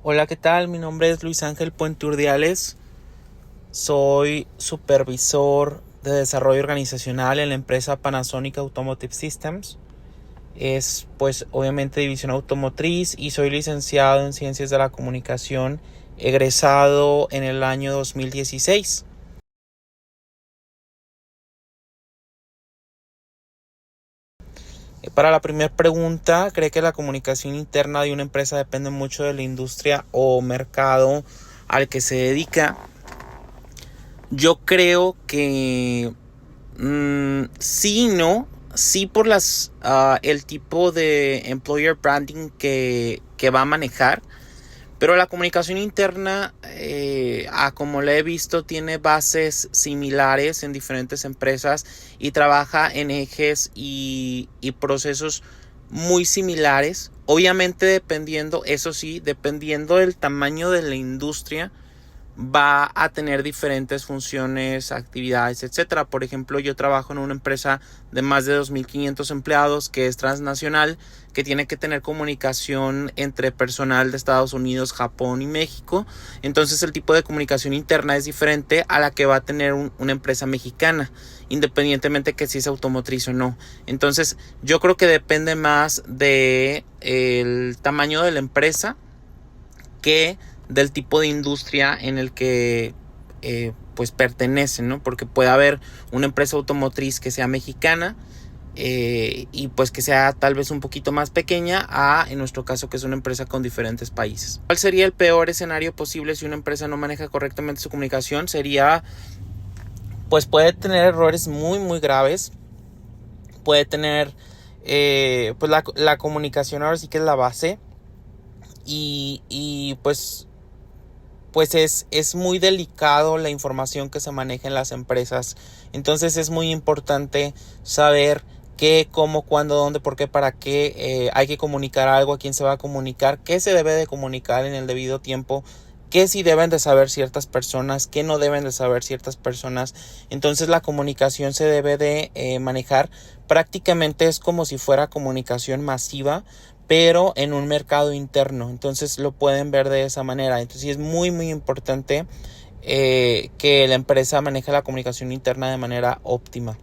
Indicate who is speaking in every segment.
Speaker 1: Hola, ¿qué tal? Mi nombre es Luis Ángel Puente Urdiales. Soy supervisor de desarrollo organizacional en la empresa Panasonic Automotive Systems. Es pues obviamente división automotriz y soy licenciado en Ciencias de la Comunicación, egresado en el año 2016. Para la primera pregunta, ¿cree que la comunicación interna de una empresa depende mucho de la industria o mercado al que se dedica? Yo creo que sí, no, sí por el tipo de employer branding que va a manejar, pero la comunicación interna, como la he visto, tiene bases similares en diferentes empresas y trabaja en ejes y procesos muy similares. Obviamente dependiendo, eso sí, dependiendo del tamaño de la industria, va a tener diferentes funciones, actividades, etcétera. Por ejemplo, yo trabajo en una empresa de más de 2.500 empleados que es transnacional, que tiene que tener comunicación entre personal de Estados Unidos, Japón y México. Entonces el tipo de comunicación interna es diferente a la que va a tener una empresa mexicana, independientemente que si es automotriz o no. Entonces yo creo que depende más de el tamaño de la empresa que del tipo de industria en el que pues pertenecen, ¿no? Porque puede haber una empresa automotriz que sea mexicana y pues que sea tal vez un poquito más pequeña en nuestro caso que es una empresa con diferentes países. ¿Cuál sería el peor escenario posible si una empresa no maneja correctamente su comunicación? Sería, pues puede tener errores muy graves, puede tener pues la comunicación ahora sí que es la base y pues es muy delicado la información que se maneja en las empresas. Entonces es muy importante saber qué, cómo, cuándo, dónde, por qué, para qué hay que comunicar algo, a quién se va a comunicar, qué se debe de comunicar en el debido tiempo, qué sí deben de saber ciertas personas, qué no deben de saber ciertas personas. Entonces la comunicación se debe de manejar. Prácticamente es como si fuera comunicación masiva, pero en un mercado interno. Entonces lo pueden ver de esa manera. Entonces sí es muy importante que la empresa maneje la comunicación interna de manera óptima.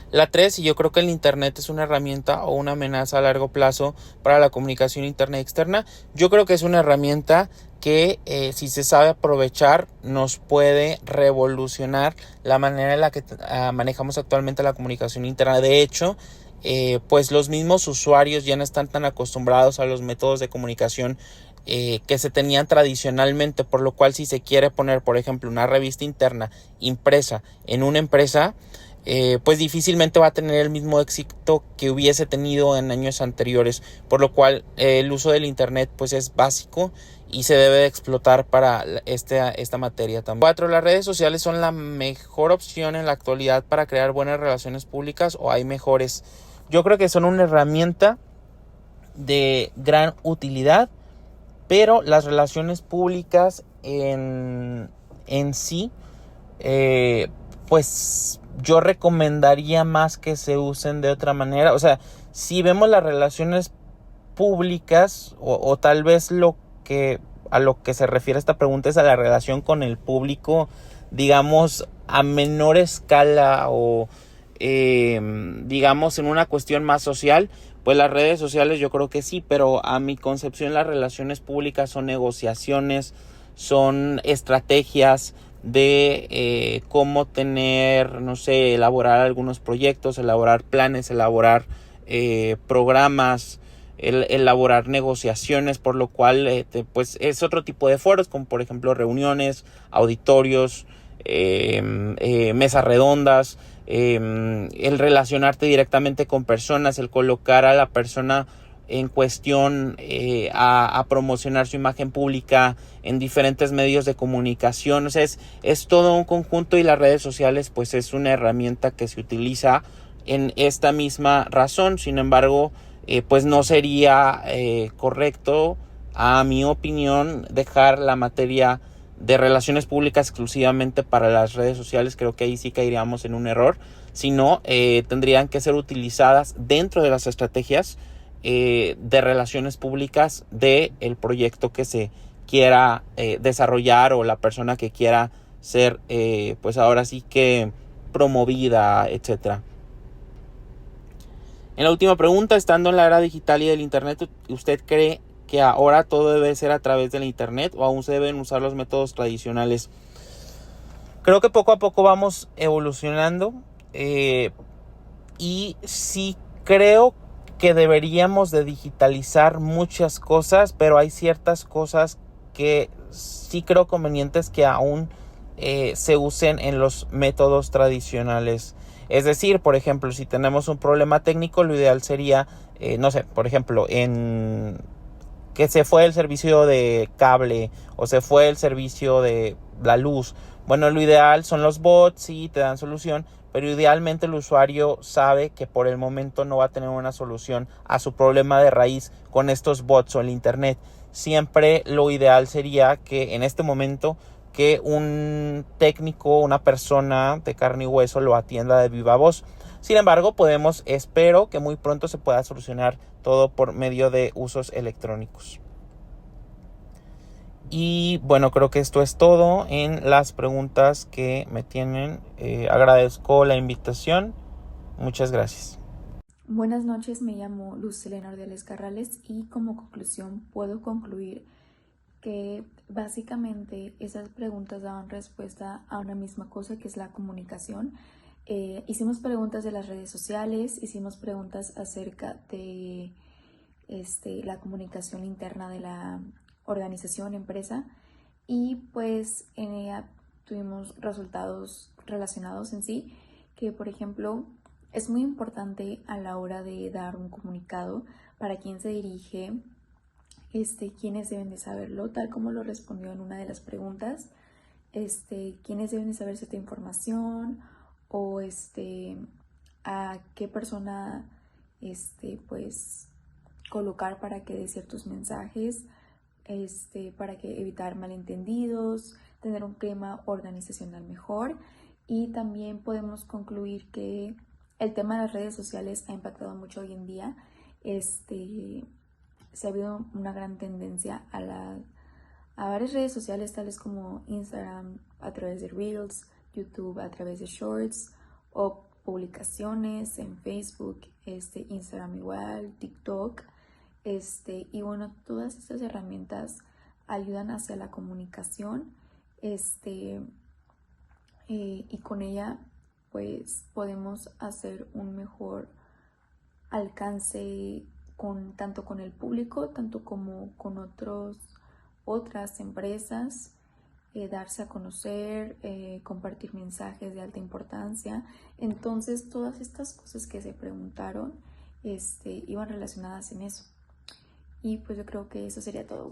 Speaker 1: La 3, y yo creo que el internet es una herramienta o una amenaza a largo plazo para la comunicación interna y externa. Yo creo que es una herramienta que si se sabe aprovechar nos puede revolucionar la manera en la que manejamos actualmente la comunicación interna. De hecho, pues los mismos usuarios ya no están tan acostumbrados a los métodos de comunicación que se tenían tradicionalmente, por lo cual si se quiere poner, por ejemplo, una revista interna impresa en una empresa, pues difícilmente va a tener el mismo éxito que hubiese tenido en años anteriores, por lo cual el uso del internet pues es básico y se debe de explotar para esta materia también. 4. ¿Las redes sociales son la mejor opción en la actualidad para crear buenas relaciones públicas o hay mejores? Yo creo que son una herramienta de gran utilidad, pero las relaciones públicas en sí, pues yo recomendaría más que se usen de otra manera. O sea, si vemos las relaciones públicas o tal vez a lo que se refiere esta pregunta es a la relación con el público, digamos, a menor escala o digamos en una cuestión más social, pues las redes sociales yo creo que sí, pero a mi concepción las relaciones públicas son negociaciones, son estrategias de cómo tener, no sé, elaborar algunos proyectos, elaborar planes, elaborar programas, elaborar negociaciones, por lo cual pues es otro tipo de foros, como por ejemplo reuniones, auditorios, mesas redondas, el relacionarte directamente con personas, el colocar a la persona en cuestión a promocionar su imagen pública en diferentes medios de comunicación. O sea, es todo un conjunto y las redes sociales pues es una herramienta que se utiliza en esta misma razón. Sin embargo, pues no sería correcto, a mi opinión, dejar la materia de relaciones públicas exclusivamente para las redes sociales. Creo que ahí sí caeríamos en un error, sino tendrían que ser utilizadas dentro de las estrategias de relaciones públicas de el proyecto que se quiera desarrollar, o la persona que quiera ser pues ahora sí que promovida, etcétera. En la última pregunta, estando en la era digital y del internet, ¿usted cree que ahora todo debe ser a través del internet o aún se deben usar los métodos tradicionales? Creo que poco a poco vamos evolucionando, y sí creo que deberíamos de digitalizar muchas cosas, pero hay ciertas cosas que sí creo convenientes que aún se usen en los métodos tradicionales. Es decir, por ejemplo, si tenemos un problema técnico, lo ideal sería, no sé, por ejemplo, en que se fue el servicio de cable o se fue el servicio de la luz. Bueno, lo ideal son los bots, sí, te dan solución, pero idealmente el usuario sabe que por el momento no va a tener una solución a su problema de raíz con estos bots o el internet. Siempre lo ideal sería que en este momento que un técnico, una persona de carne y hueso lo atienda de viva voz. Sin embargo, espero que muy pronto se pueda solucionar todo por medio de usos electrónicos. Y bueno, creo que esto es todo en las preguntas que me tienen. Agradezco la invitación. Muchas gracias.
Speaker 2: Buenas noches, me llamo Luz Elena Ordiales Carrales y como conclusión puedo concluir que básicamente esas preguntas daban respuesta a una misma cosa, que es la comunicación. Hicimos preguntas de las redes sociales, hicimos preguntas acerca de la comunicación interna de la organización, empresa, y pues en ella tuvimos resultados relacionados en sí, que por ejemplo es muy importante a la hora de dar un comunicado para quién se dirige, quiénes deben de saberlo, tal como lo respondió en una de las preguntas, quiénes deben de saber cierta información, o a qué persona pues colocar para que dé ciertos mensajes, para que evitar malentendidos, tener un clima organizacional mejor. Y también podemos concluir que el tema de las redes sociales ha impactado mucho hoy en día. Se ha habido una gran tendencia a varias redes sociales, tales como Instagram a través de Reels, YouTube a través de Shorts, o publicaciones en Facebook, Instagram igual, TikTok. Y bueno, todas estas herramientas ayudan hacia la comunicación, y con ella pues podemos hacer un mejor alcance tanto con el público, tanto como con otras empresas, darse a conocer, compartir mensajes de alta importancia. Entonces todas estas cosas que se preguntaron iban relacionadas en eso. Y pues yo creo que eso sería todo.